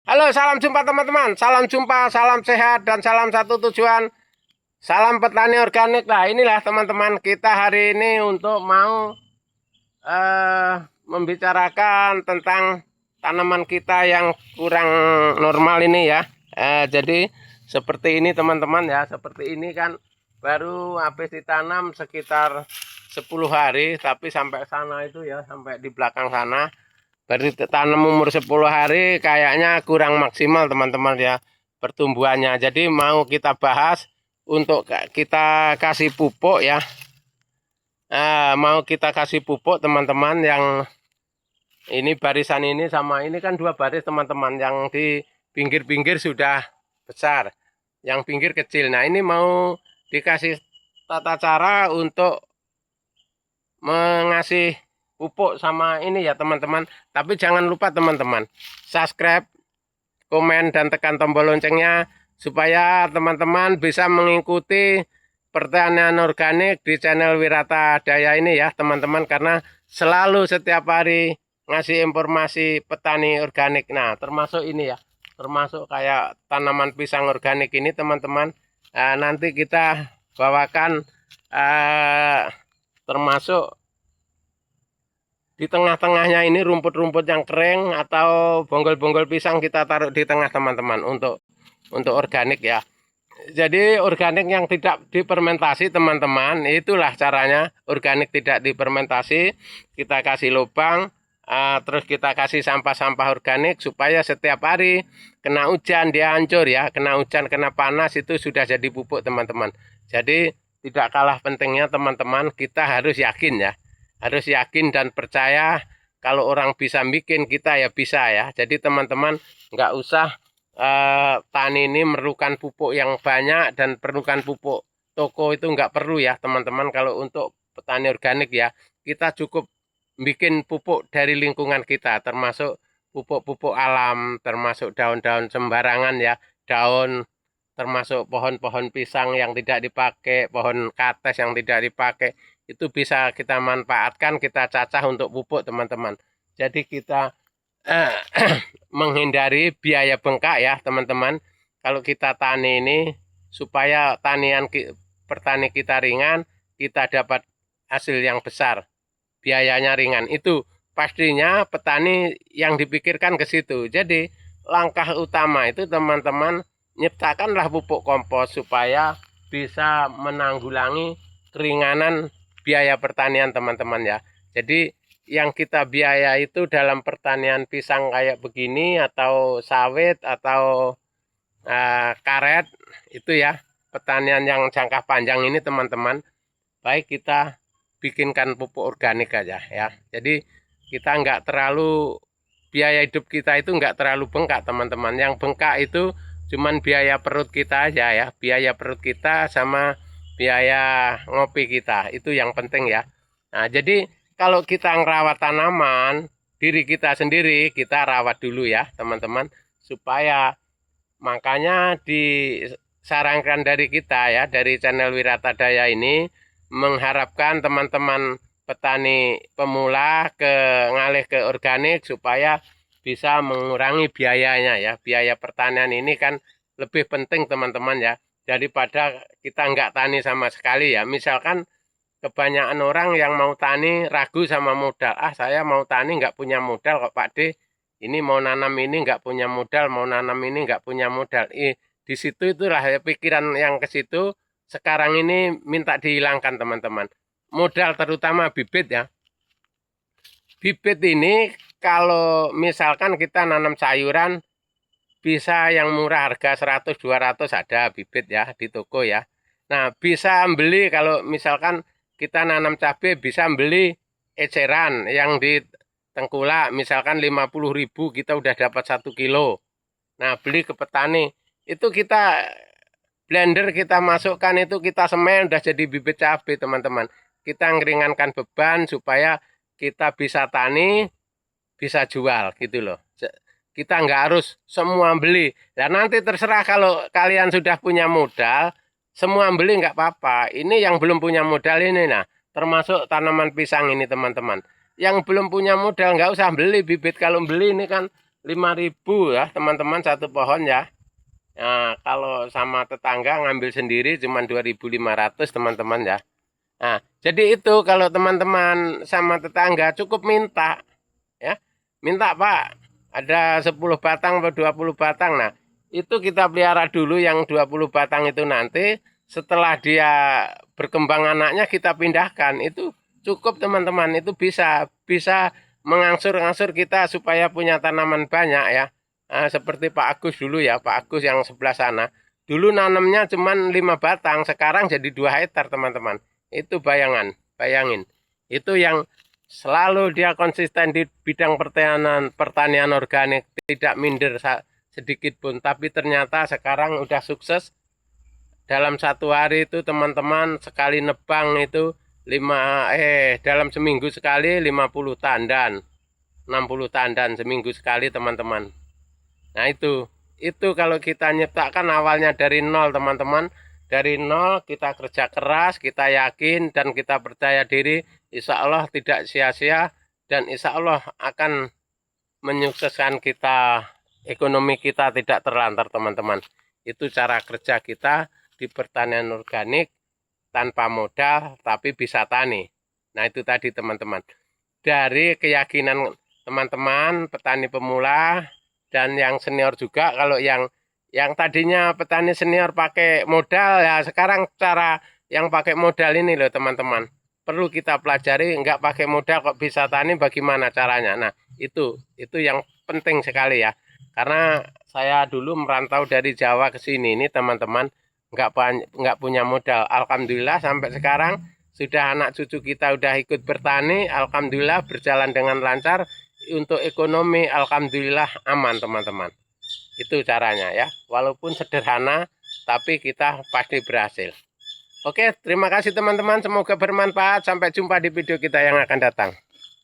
Halo, salam jumpa teman-teman. Salam jumpa, salam sehat, dan salam satu tujuan. Salam petani organik. Nah, inilah teman-teman kita hari ini untuk mau membicarakan tentang tanaman kita yang kurang normal ini ya. Jadi seperti ini teman-teman ya. Seperti ini kan baru habis ditanam sekitar 10 hari, tapi sampai sana itu ya, sampai di belakang sana. Baru tanam umur 10 hari kayaknya kurang maksimal teman-teman ya pertumbuhannya. Jadi mau kita bahas untuk kita kasih pupuk ya. Mau kita kasih pupuk teman-teman yang ini barisan ini sama ini kan dua baris teman-teman. Yang di pinggir-pinggir sudah besar, yang pinggir kecil. Nah ini mau dikasih tata cara untuk mengasih pupuk sama ini ya teman-teman. Tapi jangan lupa teman-teman subscribe, komen, dan tekan tombol loncengnya supaya teman-teman bisa mengikuti pertanian organik di channel Wirata Daya ini ya teman-teman, karena selalu setiap hari ngasih informasi petani organik. Nah termasuk ini ya, termasuk kayak tanaman pisang organik ini teman-teman. Nanti kita bawakan termasuk di tengah-tengahnya ini rumput-rumput yang kering atau bonggol-bonggol pisang kita taruh di tengah teman-teman untuk organik ya. Jadi organik yang tidak difermentasi teman-teman, itulah caranya. Organik tidak difermentasi, kita kasih lubang, terus kita kasih sampah-sampah organik supaya setiap hari kena hujan dia hancur ya, kena hujan, kena panas itu sudah jadi pupuk teman-teman. Jadi tidak kalah pentingnya teman-teman, kita harus yakin ya. Harus yakin dan percaya kalau orang bisa bikin, kita ya bisa ya. Jadi teman-teman nggak usah tani ini memerlukan pupuk yang banyak dan perlukan pupuk toko itu nggak perlu ya teman-teman. Kalau untuk petani organik ya, kita cukup bikin pupuk dari lingkungan kita, termasuk pupuk-pupuk alam, termasuk daun-daun sembarangan ya, daun, termasuk pohon-pohon pisang yang tidak dipakai, pohon kates yang tidak dipakai, itu bisa kita manfaatkan, kita cacah untuk pupuk teman-teman. Jadi kita menghindari biaya bengkak ya teman-teman. Kalau kita tani ini supaya pertani kita ringan, kita dapat hasil yang besar, biayanya ringan. Itu pastinya petani yang dipikirkan ke situ. Jadi langkah utama itu teman-teman, nyiptakanlah pupuk kompos supaya bisa menanggulangi keringanan biaya pertanian teman-teman ya. Jadi yang kita biaya itu dalam pertanian pisang kayak begini atau sawit atau karet itu ya, pertanian yang jangka panjang ini teman-teman, baik kita bikinkan pupuk organik aja ya. Jadi kita nggak terlalu, biaya hidup kita itu nggak terlalu bengkak teman-teman. Yang bengkak itu cuman biaya perut kita aja ya, biaya perut kita sama biaya ngopi kita, itu yang penting ya. Nah jadi kalau kita ngerawat tanaman, diri kita sendiri kita rawat dulu ya teman-teman, supaya makanya disarankan dari kita ya, dari channel Wirata Daya ini mengharapkan teman-teman petani pemula ngalih ke organik supaya bisa mengurangi biayanya ya. Biaya pertanian ini kan lebih penting teman-teman ya, daripada kita nggak tani sama sekali ya. Misalkan kebanyakan orang yang mau tani ragu sama modal. Saya mau tani nggak punya modal kok Pak D. Ini mau nanam ini nggak punya modal, mau nanam ini nggak punya modal. Di situ itulah ya, pikiran yang ke situ sekarang ini minta dihilangkan teman-teman. Modal terutama bibit ya. Bibit ini kalau misalkan kita nanam sayuran, bisa yang murah harga 100-200 ada bibit ya di toko ya. Nah bisa beli, kalau misalkan kita nanam cabai bisa beli eceran yang di tengkulak, misalkan 50.000 kita udah dapat 1 kilo. Nah beli ke petani, itu kita blender, kita masukkan, itu kita semen, udah jadi bibit cabai teman-teman. Kita ngeringankan beban supaya kita bisa tani, bisa jual gitu loh. Kita nggak harus semua beli. Dan nanti terserah, kalau kalian sudah punya modal, semua beli nggak apa-apa. Ini yang belum punya modal ini, nah termasuk tanaman pisang ini teman-teman. Yang belum punya modal nggak usah beli bibit. Kalau beli ini kan 5.000 ya teman-teman satu pohon ya. Nah, kalau sama tetangga ngambil sendiri cuma 2.500 teman-teman ya. Nah, jadi itu kalau teman-teman sama tetangga cukup minta ya. Minta Pak, ada 10 batang atau 20 batang. Nah, itu kita pelihara dulu yang 20 batang itu nanti setelah dia berkembang anaknya kita pindahkan. Itu cukup teman-teman, itu bisa mengangsur-ngangsur kita supaya punya tanaman banyak ya. Nah, seperti Pak Agus dulu ya, Pak Agus yang sebelah sana. Dulu nanamnya cuma 5 batang, sekarang jadi 2 hektar teman-teman. Itu bayangin. Itu yang selalu dia konsisten di bidang pertanian organik, tidak minder sedikit pun. Tapi ternyata sekarang udah sukses. Dalam satu hari itu teman-teman sekali nebang itu dalam seminggu sekali 50 tandan, 60 tandan seminggu sekali teman-teman. Nah itu kalau kita nyiptakan awalnya dari nol teman-teman, dari nol kita kerja keras, kita yakin dan kita percaya diri, insya Allah tidak sia-sia dan insya Allah akan menyukseskan kita, ekonomi kita tidak terlantar teman-teman. Itu cara kerja kita di pertanian organik tanpa modal tapi bisa tani. Nah itu tadi teman-teman. Dari keyakinan teman-teman petani pemula dan yang senior juga, kalau yang tadinya petani senior pakai modal ya sekarang cara yang pakai modal ini loh teman-teman. Perlu kita pelajari, nggak pakai modal kok bisa tani, bagaimana caranya. Nah itu yang penting sekali ya. Karena saya dulu merantau dari Jawa ke sini ini teman-teman, nggak punya modal. Alhamdulillah sampai sekarang sudah anak cucu kita udah ikut bertani, alhamdulillah berjalan dengan lancar. Untuk ekonomi alhamdulillah aman teman-teman. Itu caranya ya. Walaupun sederhana tapi kita pasti berhasil. Oke, terima kasih teman-teman, semoga bermanfaat. Sampai jumpa di video kita yang akan datang.